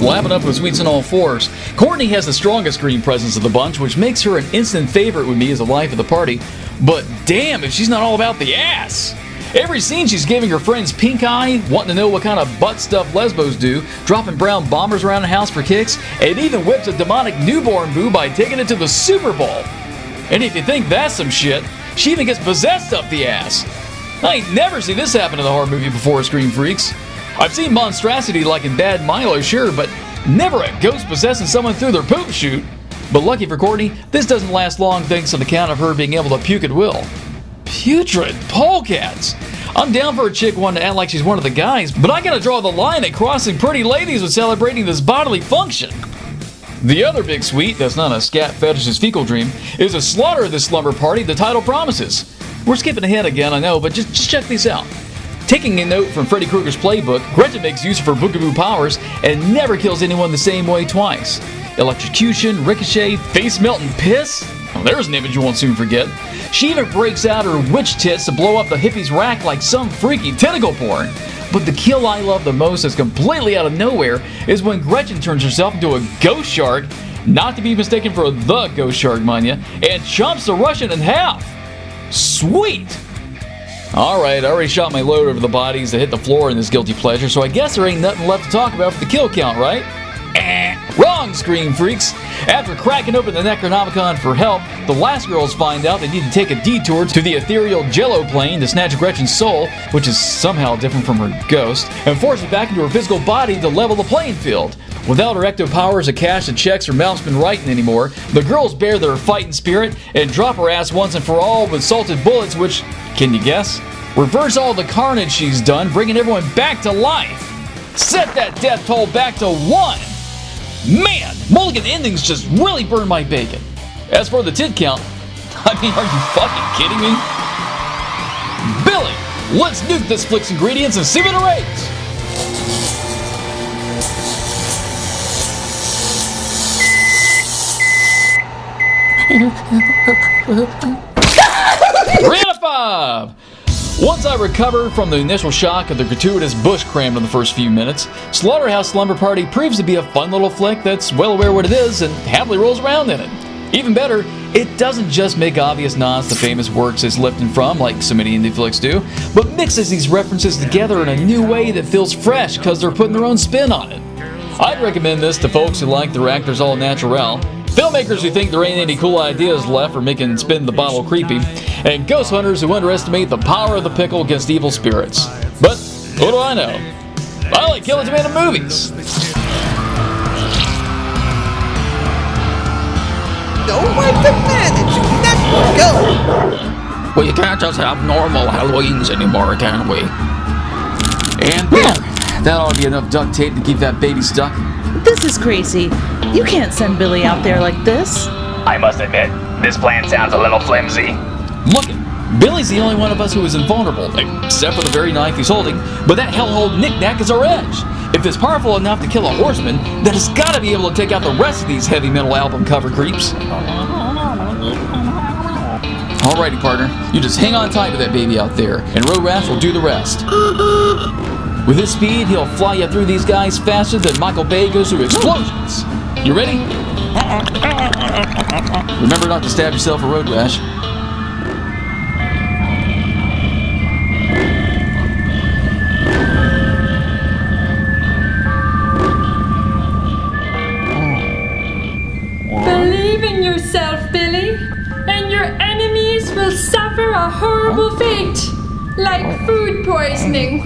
Lapping up with sweets on all fours, Courtney has the strongest screen presence of the bunch, which makes her an instant favorite with me as the life of the party. But damn if she's not all about the ass. Every scene she's giving her friends pink eye, wanting to know what kind of butt stuff lesbos do, dropping brown bombers around the house for kicks, and even whips a demonic newborn boo by taking it to the Super Bowl. And if you think that's some shit, she even gets possessed up the ass. I ain't never seen this happen in a horror movie before, Scream Freaks. I've seen monstrosity like in Bad Milo, sure, but never a ghost possessing someone through their poop chute. But lucky for Courtney, this doesn't last long thanks on account of her being able to puke at will. Putrid polecats! I'm down for a chick wanting to act like she's one of the guys, but I gotta draw the line at crossing pretty ladies with celebrating this bodily function. The other big sweet, that's not a scat fetish's fecal dream, is a slaughter of this slumber party the title promises. We're skipping ahead again, I know, but just check these out. Taking a note from Freddy Krueger's playbook, Gretchen makes use of her boogaboo powers and never kills anyone the same way twice. Electrocution, ricochet, face melt, and piss? Well, there's an image you won't soon forget. She even breaks out her witch tits to blow up the hippie's rack like some freaky tentacle porn. But the kill I love the most is completely out of nowhere is when Gretchen turns herself into a ghost shark, not to be mistaken for the ghost shark, mind ya, and chomps the Russian in half. Sweet! Alright, I already shot my load over the bodies that hit the floor in this guilty pleasure, so I guess there ain't nothing left to talk about for the kill count, right? Wrong, Scream Freaks! After cracking open the Necronomicon for help, the last girls find out they need to take a detour to the ethereal Jello plane to snatch Gretchen's soul, which is somehow different from her ghost, and force it back into her physical body to level the playing field. Without her ecto powers, a cash that checks her mouth's been writing anymore, the girls bear their fighting spirit and drop her ass once and for all with salted bullets, which, can you guess? Reverse all the carnage she's done, bringing everyone back to life. Set that death toll back to 1. Man, mulligan endings just really burn my bacon. As for the tit count, I mean, are you fucking kidding me? Billy, let's nuke this flick's ingredients and see what it rates. Three out of 5. Once I recover from the initial shock of the gratuitous bush crammed in the first few minutes, Slaughterhouse Slumber Party proves to be a fun little flick that's well aware what it is and happily rolls around in it. Even better, it doesn't just make obvious nods to famous works it's lifting from, like so many indie flicks do, but mixes these references together in a new way that feels fresh because they're putting their own spin on it. I'd recommend this to folks who like their actors all natural, filmmakers who think there ain't any cool ideas left for making spin the bottle creepy, and ghost hunters who underestimate the power of the pickle against evil spirits. But what do I know? I like killing tomato movies. No micromanaging, let's go! Well, you can't just have normal Halloweens anymore, can we? And boom! That ought to be enough duct tape to keep that baby stuck. This is crazy. You can't send Billy out there like this. I must admit, this plan sounds a little flimsy. Look it, Billy's the only one of us who is invulnerable, except for the very knife he's holding, but that hellhole knick-knack is our edge. If it's powerful enough to kill a horseman, then it's gotta be able to take out the rest of these heavy metal album cover creeps. Alrighty, partner, you just hang on tight to that baby out there, and Road Rash will do the rest. With his speed, he'll fly you through these guys faster than Michael Bay goes through explosions. You ready? Remember not to stab yourself a road rash. Believe in yourself, Billy, and your enemies will suffer a horrible fate, like food poisoning.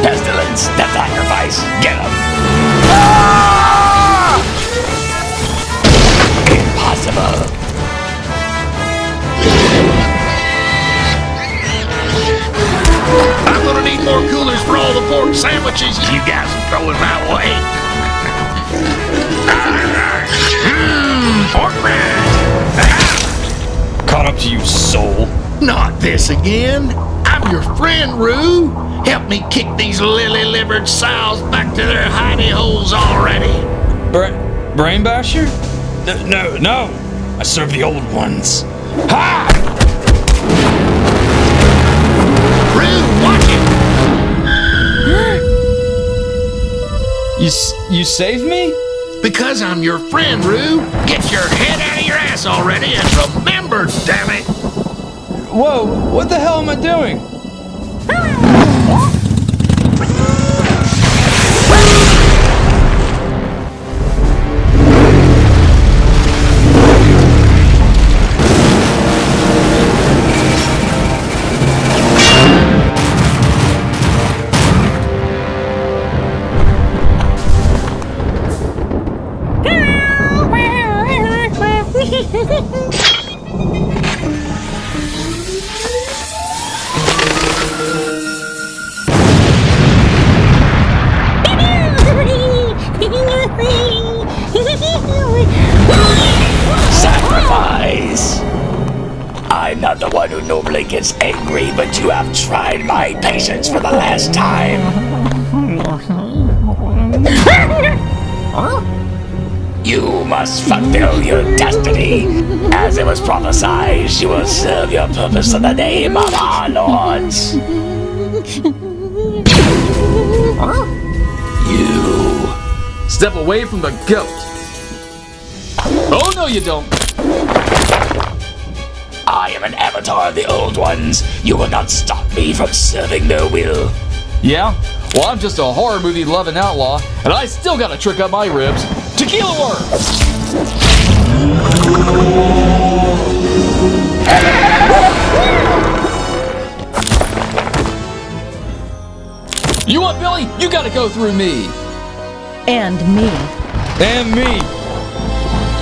Pestilence, death sacrifice, get him! Impossible! I'm gonna need more coolers for all the pork sandwiches you guys are throwing my way. Pork rinds! Caught up to you, soul. Not this again. I'm your friend, Roo. Help me kick these lily-livered sows back to their hidey holes already. Brain basher? No. I serve the old ones. Ha! Roo, watch You saved me? Because I'm your friend, Roo. Get your head out of your ass already and remember, damn it. Whoa, what the hell am I doing? Sacrifice. I'm not the one who normally gets angry, but you have tried my patience for the last time. You must fulfill your destiny. As it was prophesied, you will serve your purpose in the name of our lords. You step away from the goat. Oh, no, you don't. I am an avatar of the old ones. You will not stop me from serving their will. Yeah? Well, I'm just a horror movie loving outlaw, and I still got a trick up my ribs. Tequila worms! You want Billy? You gotta go through me. And me. And me.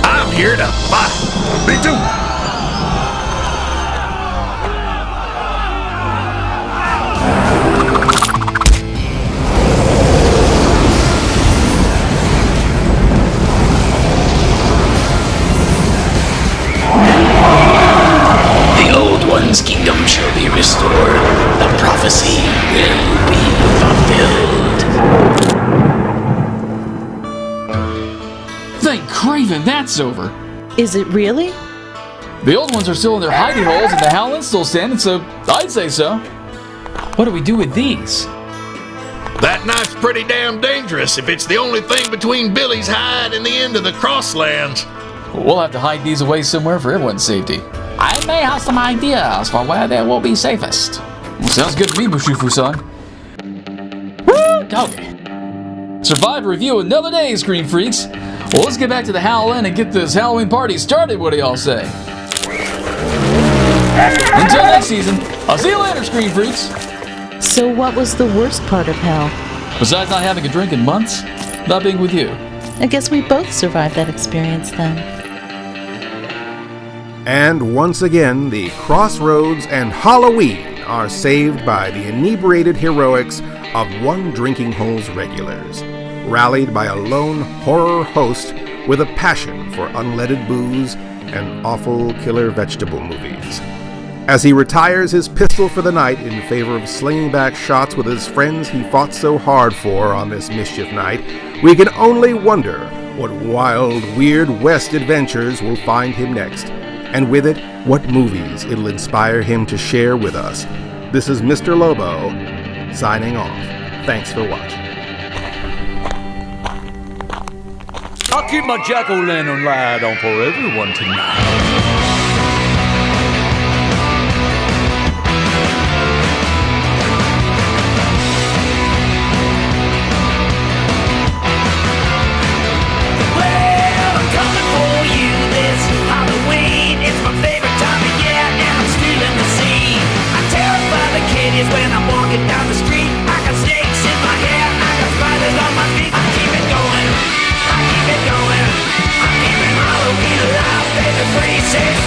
I'm here to fight. Me too. One's kingdom shall be restored. The prophecy will be fulfilled. Thank Draven, that's over. Is it really? The old ones are still in their hidey holes and the Howling's still standing, so I'd say so. What do we do with these? That knife's pretty damn dangerous if it's the only thing between Billy's hide and the end of the crosslands. We'll have to hide these away somewhere for everyone's safety. I may have some ideas for where they will be safest. Well, sounds good to me, Bushifu-san. Okay. Survived to review another day, Screen Freaks. Well, let's get back to the Howling and get this Halloween party started, what do y'all say? Until next season, I'll see you later, Screen Freaks. So what was the worst part of hell? Besides not having a drink in months, not being with you. I guess we both survived that experience then. And once again, the Crossroads and Halloween are saved by the inebriated heroics of One Drinking Hole's regulars, rallied by a lone horror host with a passion for unleaded booze and awful killer vegetable movies. As he retires his pistol for the night in favor of slinging back shots with his friends he fought so hard for on this mischief night, we can only wonder what wild, weird West adventures will find him next. And with it, what movies it'll inspire him to share with us. This is Mr. Lobo, signing off. Thanks for watching. I'll keep my jack-o'-lantern light on for everyone tonight. When I'm walking down the street, I got snakes in my hair, I got spiders on my feet. I keep it going, I keep it going, I'm keeping Halloween alive, baby, 3, 6,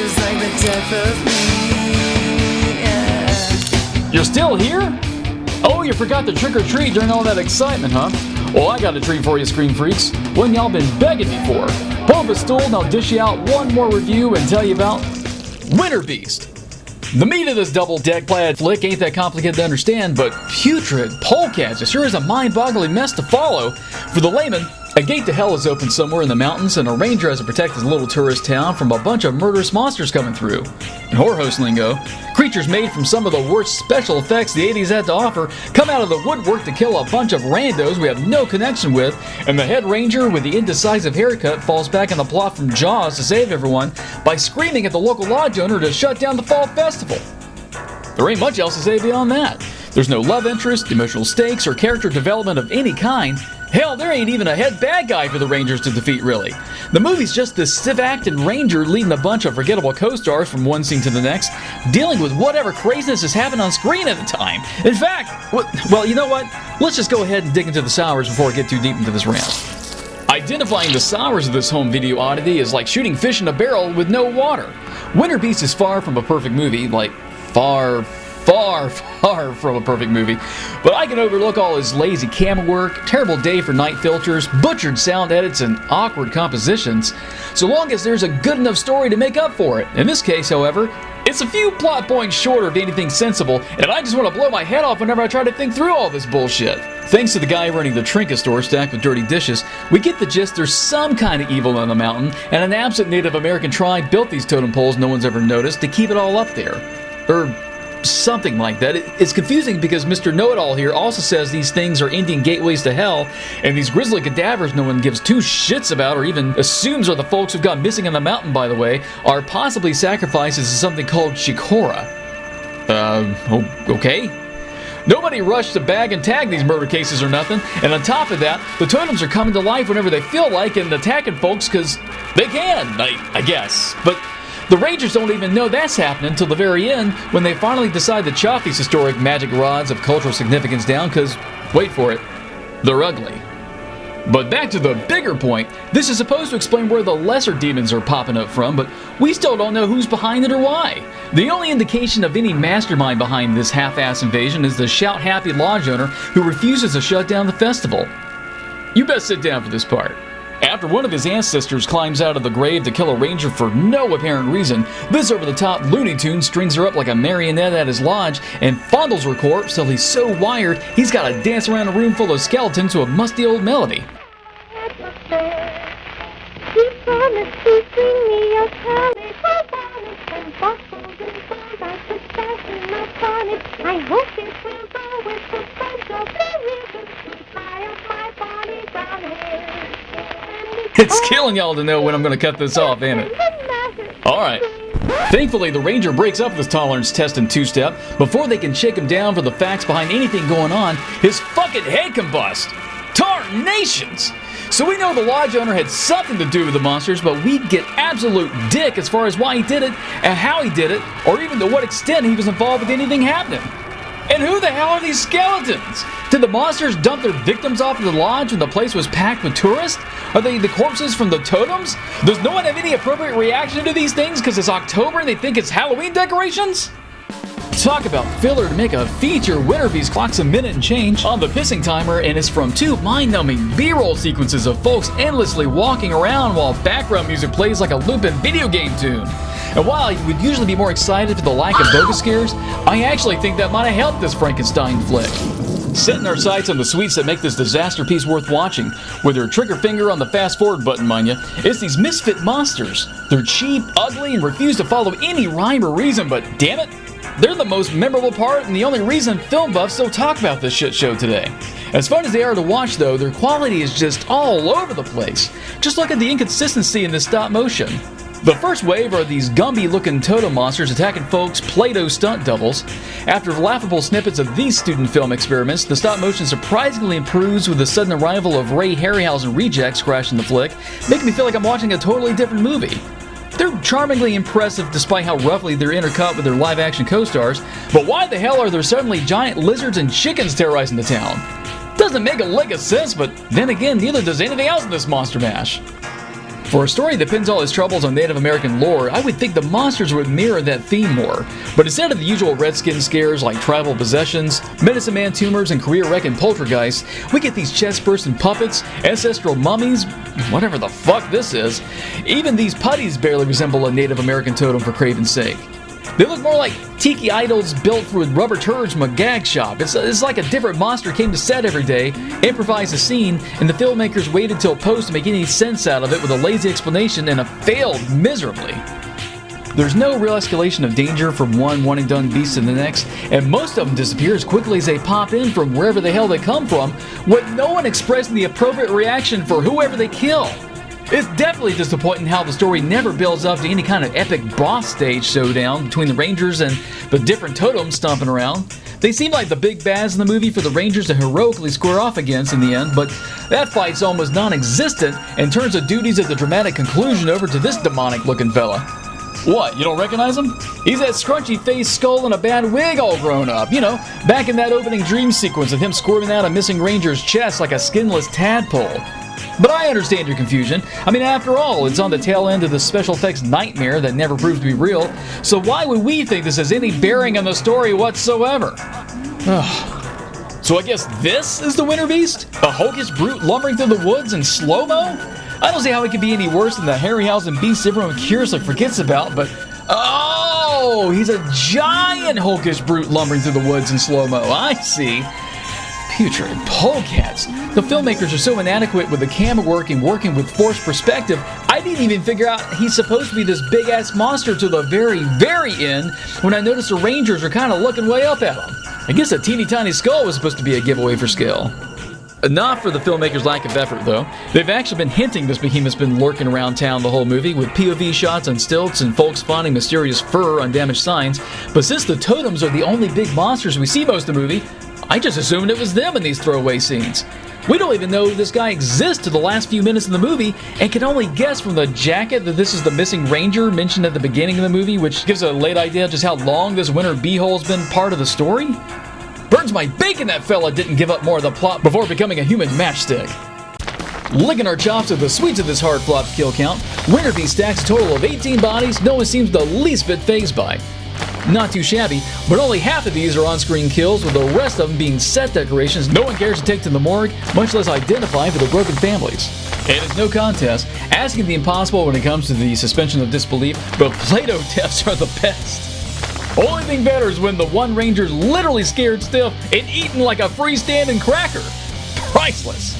just like the death of me. Yeah. You're still here? Oh, you forgot to trick or treat during all that excitement, huh? Well, I got a treat for you, Screen Freaks. One y'all been begging me for. Pull up a stool and I'll dish you out one more review and tell you about Winter Beast. The meat of this double-deck plaid flick ain't that complicated to understand, but putrid polecats, it sure is a mind-boggling mess to follow. For the layman, a gate to hell is open somewhere in the mountains, and a ranger has to protect his little tourist town from a bunch of murderous monsters coming through. In horror host lingo, creatures made from some of the worst special effects the 80s had to offer come out of the woodwork to kill a bunch of randos we have no connection with, and the head ranger with the indecisive haircut falls back in the plot from Jaws to save everyone by screaming at the local lodge owner to shut down the fall festival. There ain't much else to say beyond that. There's no love interest, emotional stakes, or character development of any kind. Hell, there ain't even a head bad guy for the Rangers to defeat, really. The movie's just this stiff-acted ranger leading a bunch of forgettable co-stars from one scene to the next, dealing with whatever craziness is happening on screen at the time. In fact, well, you know what? Let's just go ahead and dig into the sours before I get too deep into this rant. Identifying the sours of this home video oddity is like shooting fish in a barrel with no water. Winter Beast is far from a perfect movie, like far from a perfect movie, but I can overlook all his lazy camera work, terrible day for night filters, butchered sound edits, and awkward compositions, so long as there's a good enough story to make up for it. In this case, however, it's a few plot points short of anything sensible, and I just want to blow my head off whenever I try to think through all this bullshit. Thanks to the guy running the trinket store stacked with dirty dishes, we get the gist there's some kind of evil on the mountain, and an absent Native American tribe built these totem poles no one's ever noticed to keep it all up there. Or something like that. It's confusing because Mr. Know-It-All here also says these things are Indian gateways to hell, and these grisly cadavers no one gives two shits about or even assumes are the folks who've gone missing on the mountain, by the way, are possibly sacrifices to something called Shikora. Okay. Nobody rushed to bag and tag these murder cases or nothing, and on top of that, the totems are coming to life whenever they feel like and attacking folks because they can, I guess. But the Rangers don't even know that's happening until the very end when they finally decide to chop these historic magic rods of cultural significance down because, wait for it, they're ugly. But back to the bigger point, this is supposed to explain where the lesser demons are popping up from, but we still don't know who's behind it or why. The only indication of any mastermind behind this half-ass invasion is the shout-happy lodge owner who refuses to shut down the festival. You best sit down for this part. After one of his ancestors climbs out of the grave to kill a ranger for no apparent reason, this over-the-top Looney Tune strings her up like a marionette at his lodge and fondles her corpse till he's so wired he's got to dance around a room full of skeletons to a musty old melody. I hope it will go with the bunch of ribbons to fly up my bonny brown hair. It's killing y'all to know when I'm going to cut this off, ain't it? Alright. Thankfully, the ranger breaks up this tolerance test in two-step. Before they can shake him down for the facts behind anything going on, his fucking head combust. Tarnations! So we know the lodge owner had something to do with the monsters, but we get absolute dick as far as why he did it, and how he did it, or even to what extent he was involved with anything happening. And who the hell are these skeletons? Did the monsters dump their victims off of the lodge when the place was packed with tourists? Are they the corpses from the totems? Does no one have any appropriate reaction to these things because it's October and they think it's Halloween decorations? Talk about filler to make a feature. Winter Beast clocks a minute and change on the pissing timer, and it's from two mind-numbing B-roll sequences of folks endlessly walking around while background music plays like a looping video game tune. And while I would usually be more excited for the lack of bogus scares, I actually think that might have helped this Frankenstein flick. Setting our sights on the sweets that make this disaster piece worth watching, with their trigger finger on the fast-forward button, mind ya, it's these misfit monsters. They're cheap, ugly, and refuse to follow any rhyme or reason, but damn it, they're the most memorable part and the only reason film buffs still talk about this shit show today. As fun as they are to watch, though, their quality is just all over the place. Just look at the inconsistency in this stop motion. The first wave are these Gumby-looking totem monsters attacking folks' Play-Doh stunt doubles. After laughable snippets of these student film experiments, the stop motion surprisingly improves with the sudden arrival of Ray Harryhausen rejects crashing the flick, making me feel like I'm watching a totally different movie. They're charmingly impressive despite how roughly they're intercut with their live-action co-stars, but why the hell are there suddenly giant lizards and chickens terrorizing the town? Doesn't make a lick of sense, but then again, neither does anything else in this monster mash. For a story that pins all its troubles on Native American lore, I would think the monsters would mirror that theme more. But instead of the usual redskin scares like tribal possessions, medicine man tumors, and career-wrecking poltergeists, we get these chest-bursting puppets, ancestral mummies, whatever the fuck this is. Even these putties barely resemble a Native American totem for craven's sake. They look more like tiki idols built with rubber turds from a gag shop. It's like a different monster came to set every day, improvised a scene, and the filmmakers waited till post to make any sense out of it with a lazy explanation, and it failed miserably. There's no real escalation of danger from one one-and-done beast to the next, and most of them disappear as quickly as they pop in from wherever the hell they come from, with no one expressing the appropriate reaction for whoever they kill. It's definitely disappointing how the story never builds up to any kind of epic boss stage showdown between the Rangers and the different totems stomping around. They seem like the big bads in the movie for the Rangers to heroically square off against in the end, but that fight's almost non-existent and turns the duties of the dramatic conclusion over to this demonic-looking fella. What, you don't recognize him? He's that scrunchy-faced skull and a bad wig all grown up. You know, back in that opening dream sequence of him squirming out a missing Ranger's chest like a skinless tadpole. But I understand your confusion. I mean, after all, it's on the tail end of the special effects nightmare that never proved to be real, so why would we think this has any bearing on the story whatsoever? So I guess this is the Winter Beast? A hulkish brute lumbering through the woods in slow-mo? I don't see how it could be any worse than the Harryhausen beast everyone curiously forgets about, but... Oh, he's a giant hulkish brute lumbering through the woods in slow-mo. I see. Putrid polecats. The filmmakers are so inadequate with the camera work and working with forced perspective, I didn't even figure out he's supposed to be this big-ass monster to the very, very end when I noticed the Rangers are kind of looking way up at him. I guess a teeny-tiny skull was supposed to be a giveaway for skill. Not for the filmmakers' lack of effort, though. They've actually been hinting this behemoth's been lurking around town the whole movie, with POV shots on stilts and folks spawning mysterious fur on damaged signs, but since the totems are the only big monsters we see most of the movie, I just assumed it was them in these throwaway scenes. We don't even know this guy exists to the last few minutes of the movie, and can only guess from the jacket that this is the missing Ranger mentioned at the beginning of the movie, which gives a late idea of just how long this winter beehole's been part of the story. Burns my bacon that fella didn't give up more of the plot before becoming a human matchstick. Licking our chops at the sweets of this hard flop kill count, Winter Beast stacks a total of 18 bodies no one seems the least bit fazed by. Not too shabby, but only half of these are on-screen kills, with the rest of them being set decorations no one cares to take to the morgue, much less identify for the broken families. And it's no contest, asking the impossible when it comes to the suspension of disbelief, but Play-Doh deaths are the best. Only thing better is when the one Ranger's literally scared stiff and eaten like a freestanding cracker. Priceless.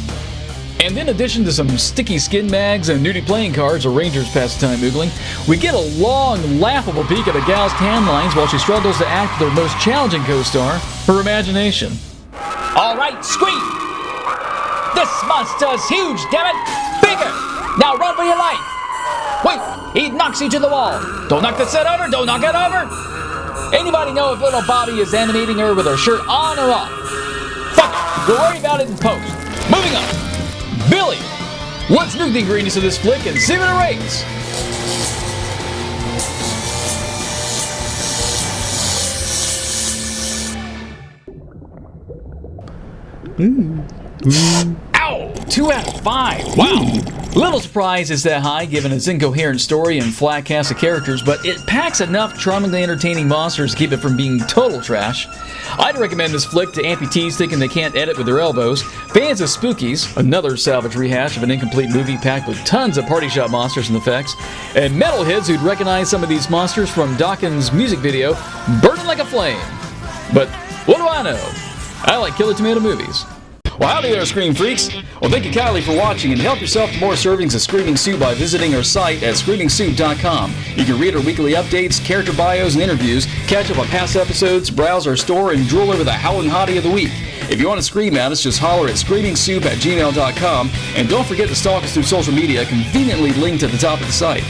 And in addition to some sticky skin mags and nudie playing cards or Rangers pastime oogling, we get a long, laughable peek at a gal's tan lines while she struggles to act their most challenging co-star, her imagination. Alright, scream! This monster's huge, damn it! Bigger! Now run for your life! Wait, he knocks you to the wall! Don't knock the set over, don't knock it over! Anybody know if little Bobby is animating her with her shirt on or off? Fuck it, we'll worry about it in post. Moving on. Billy, let's nuke the ingredients of this flick and see what it rates. Ow! 2 out of 5. Wow. Little surprise it's that high given its incoherent story and flat cast of characters, but it packs enough charmingly entertaining monsters to keep it from being total trash. I'd recommend this flick to amputees thinking they can't edit with their elbows, fans of Spookies, another salvage rehash of an incomplete movie packed with tons of party shop monsters and effects, and metalheads who'd recognize some of these monsters from Dawkins' music video, Burning Like a Flame. But what do I know? I like Killer Tomato movies. Well, howdy there, Scream Freaks. Well, thank you kindly for watching, and help yourself to more servings of Screaming Soup by visiting our site at screamingsoup.com. You can read our weekly updates, character bios, and interviews, catch up on past episodes, browse our store, and drool over the Howling Hottie of the Week. If you want to scream at us, just holler at screamingsoup@gmail.com, and don't forget to stalk us through social media, conveniently linked at the top of the site.